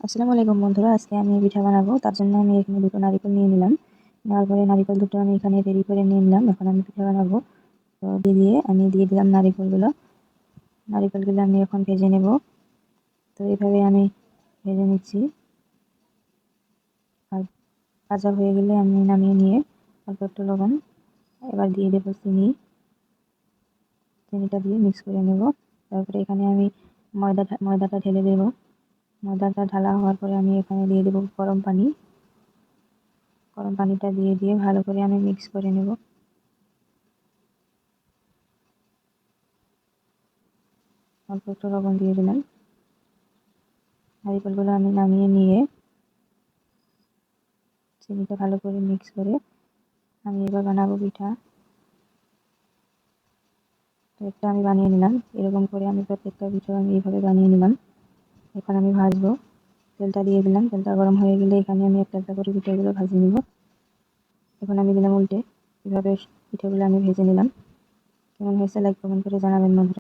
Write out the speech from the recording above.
আসসালামু আলাইকুম বন্ধুরা, আজকে আমি পিঠা বানাবো। তার জন্য আমি এখানে দুটো নারিকেল নিয়ে নিলাম। নেওয়ার পরে নারিকেল দুটো আমি এখানে রেডি করে নিয়ে নিলাম। এখন আমি পিঠা বানাবো। তো আমি দিয়ে দিলাম নারিকেলগুলো আমি এখন ভেজে নেব। তো এইভাবে আমি ভেজে নিচ্ছি। আর ভাজা হয়ে গেলে আমি নামিয়ে নিয়ে অল্প একটু লবণ, এবার দিয়ে দেবো চিনিটা দিয়ে মিক্স করে নেব। তারপরে এখানে আমি ময়দাটা ঢেলে দেবো। ময়দাটা ঢালা হওয়ার পরে আমি এখানে দিয়ে দেবো গরম পানিটা দিয়ে ভালো করে আমি মিক্স করে নেব। অল্প একটু লবণ দিয়ে দিলাম। নারিকেলগুলো আমি নামিয়ে নিয়ে চিনিটা ভালো করে মিক্স করে আমি এবার বানাবো পিঠা। তো একটা আমি বানিয়ে নিলাম। এরকম করে আমি প্রত্যেকটা পিঠা আমি এইভাবে বানিয়ে নিলাম। এখন আমি ভাজবো। তেলটা দিয়ে দিলাম। তেলটা গরম হয়ে গেলে এখানে আমি একটা একটা করে পিঠাগুলো ভাজে নিব। এখন আমি দিলাম উল্টে। এভাবে পিঠাগুলো আমি ভেজে নিলাম। কেমন হয়েছে লাইক কমেন্ট করে জানাবেন বন্ধুরা।